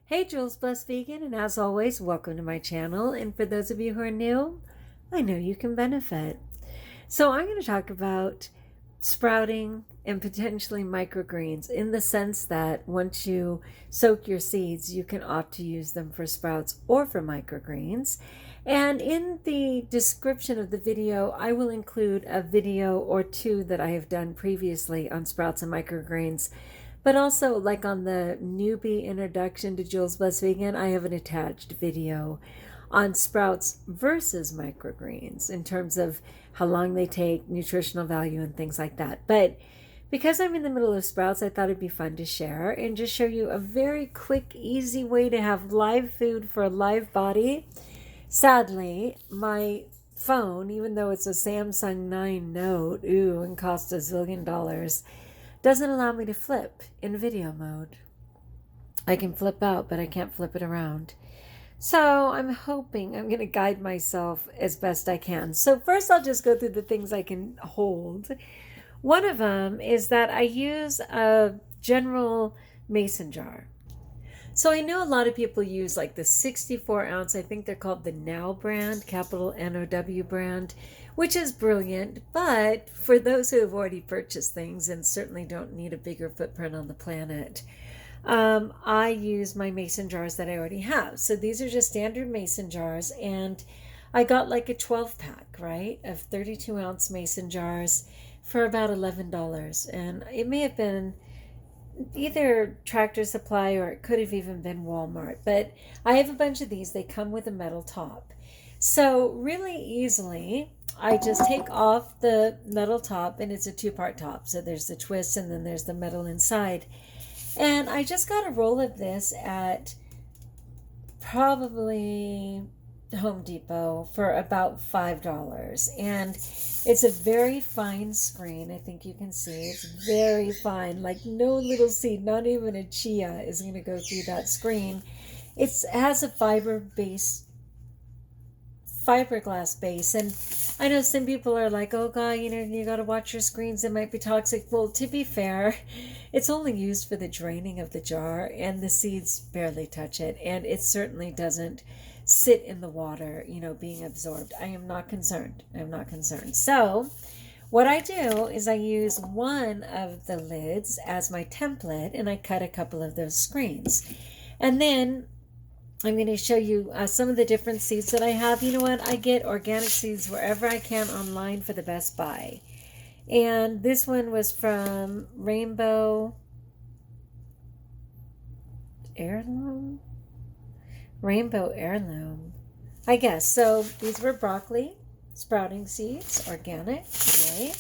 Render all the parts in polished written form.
Hey, Jules Blessed Vegan, and as always, welcome to my channel. And for those of you who are new, I know you can benefit. So I'm going to talk about sprouting and potentially microgreens in the sense that once you soak your seeds, you can opt to use them for sprouts or for microgreens. And in the description of the video, I will include a video or two that I have done previously on sprouts and microgreens. But also, like on the newbie introduction to Jules Blessed Vegan, I have an attached video on sprouts versus microgreens in terms of how long they take, nutritional value, and things like that. But because I'm in the middle of sprouts, I thought it'd be fun to share and just show you a very quick, easy way to have live food for a live body. Sadly, my phone, even though it's a Samsung 9 Note, and cost $1 zillion, doesn't allow me to flip in video mode. I can flip out, but I can't flip it around. So I'm hoping I'm going to guide myself as best I can. So first I'll just go through the things I can hold. One of them is that I use a general mason jar. So I know a lot of people use like the 64 ounce, I think they're called the Now brand, capital N-O-W brand, which is brilliant. But for those who have already purchased things and certainly don't need a bigger footprint on the planet, I use my mason jars that I already have. So these are just standard mason jars, and I got like a 12 pack, right, of 32 ounce mason jars for about $11. And it may have been either Tractor Supply or it could have even been Walmart. But I have a bunch of these. They come with a metal top. So really easily, I just take off the metal top, and it's a two-part top. So there's the twist and then there's the metal inside. And I just got a roll of this at probably Home Depot for about $5. And it's a very fine screen. I think you can see it's very fine, like no little seed, not even a chia is going to go through that screen. It has a fiberglass base. And I know some people are like, oh God, you got to watch your screens, it might be toxic. Well, to be fair, it's only used for the draining of the jar, and the seeds barely touch it, and it certainly doesn't sit in the water, being absorbed. I am not concerned. So what I do is I use one of the lids as my template, and I cut a couple of those screens. And then I'm going to show you some of the different seeds that I have. You know what? I get organic seeds wherever I can online for the best buy. And this one was from Rainbow Heirloom, I guess. So these were broccoli sprouting seeds, organic, yay.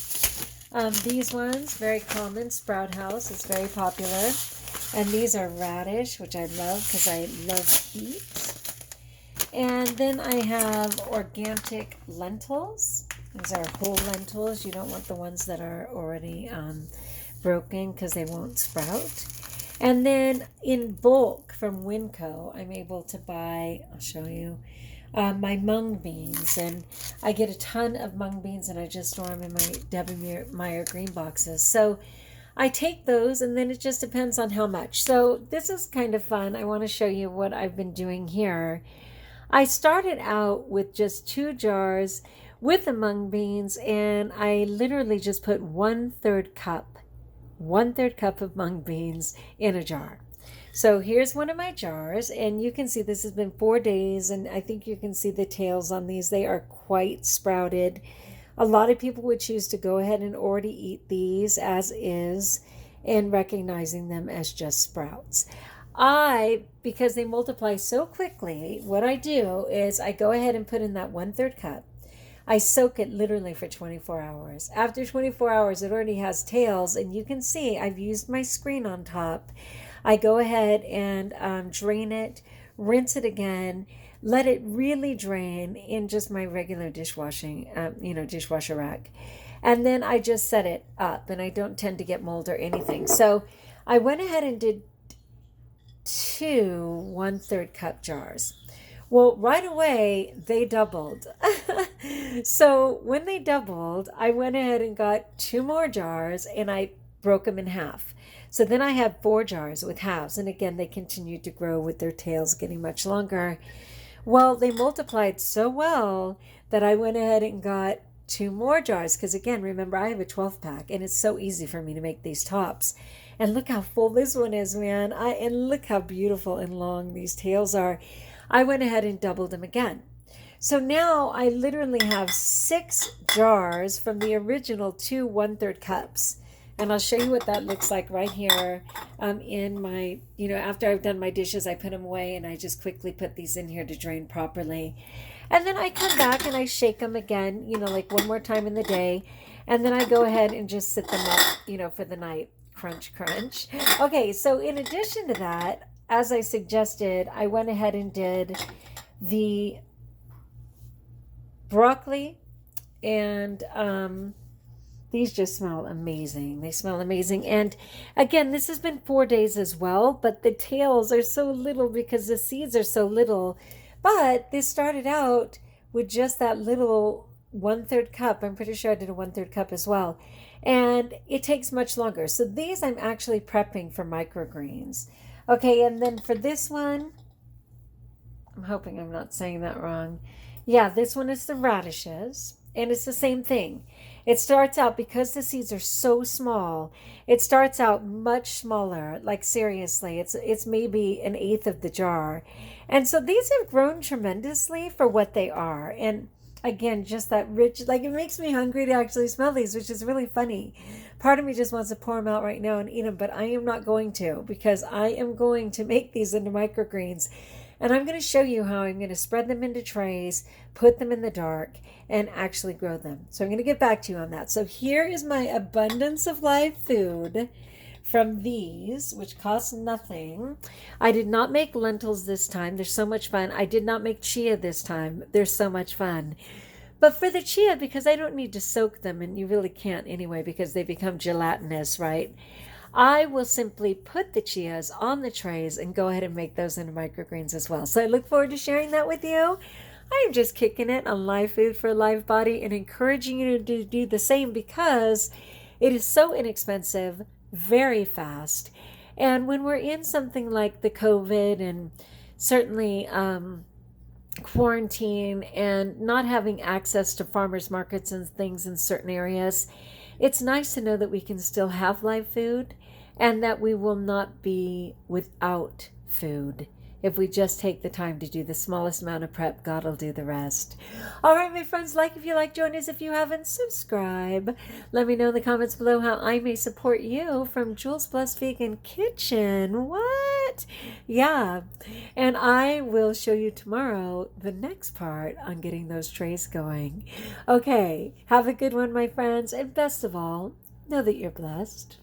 These ones, very common, Sprout House, it's very popular. And these are radish, which I love because I love heat. And then I have organic lentils. These are whole lentils. You don't want the ones that are already broken because they won't sprout. And then in bulk from Winco, I'm able to buy, I'll show you, my mung beans. And I get a ton of mung beans, and I just store them in my Debbie Meyer green boxes. So I take those, and then it just depends on how much. So this is kind of fun. I want to show you what I've been doing here. I started out with just 2 jars with the mung beans, and I literally just put 1/3 cup of mung beans in a jar. So here's one of my jars, and you can see this has been 4 days, and I think you can see the tails on these. They are quite sprouted. A lot of people would choose to go ahead and already eat these as is and recognizing them as just sprouts. Because they multiply so quickly, what I do is I go ahead and put in that 1/3 cup. I soak it literally for 24 hours. After 24 hours, it already has tails, and you can see I've used my screen on top. I go ahead and drain it, rinse it again, let it really drain in just my regular dishwasher rack. And then I just set it up, and I don't tend to get mold or anything. So I went ahead and did 2 1/3 cup jars. Well, right away, they doubled. So when they doubled, I went ahead and got 2 more jars, and I broke them in half. So then I had 4 jars with halves. And again, they continued to grow with their tails getting much longer. Well, they multiplied so well that I went ahead and got 2 more jars. Because again, remember, I have a 12 pack and it's so easy for me to make these tops. And look how full this one is, man. And look how beautiful and long these tails are. I went ahead and doubled them again. So now I literally have 6 jars from the original 2 1/3 cups. And I'll show you what that looks like right here in my, after I've done my dishes, I put them away and I just quickly put these in here to drain properly. And then I come back and I shake them again, like one more time in the day. And then I go ahead and just sit them up, for the night. Crunch, crunch. Okay, so in addition to that, as I suggested, I went ahead and did the broccoli, and these just smell amazing. They smell amazing. And again, this has been 4 days as well, but the tails are so little because the seeds are so little. But this started out with just that little 1/3 cup. I'm pretty sure I did a 1/3 cup as well. And it takes much longer. So these I'm actually prepping for microgreens. Okay, and then for this one, I'm hoping I'm not saying that wrong. Yeah, this one is the radishes, and it's the same thing. It starts out, because the seeds are so small, it starts out much smaller. Like seriously, it's maybe 1/8 of the jar. And so these have grown tremendously for what they are. And again, just that rich, like it makes me hungry to actually smell these, which is really funny. Part of me just wants to pour them out right now and eat them, but I am not going to, because I am going to make these into microgreens. And I'm going to show you how I'm going to spread them into trays, put them in the dark, and actually grow them. So I'm going to get back to you on that. So here is my abundance of live food from these, which cost nothing. I did not make lentils this time. They're so much fun. I did not make chia this time. They're so much fun. But for the chia, because I don't need to soak them, and you really can't anyway because they become gelatinous, right? I will simply put the chias on the trays and go ahead and make those into microgreens as well. So I look forward to sharing that with you. I am just kicking it on live food for a live body and encouraging you to do the same, because it is so inexpensive, very fast. And when we're in something like the COVID and certainly quarantine and not having access to farmers markets and things in certain areas, it's nice to know that we can still have live food and that we will not be without food. If we just take the time to do the smallest amount of prep, God will do the rest. All right, my friends, like if you like, join us if you haven't, subscribe. Let me know in the comments below how I may support you from Jules Blessed Vegan Kitchen. What? Yeah. And I will show you tomorrow the next part on getting those trays going. Okay, have a good one, my friends. And best of all, know that you're blessed.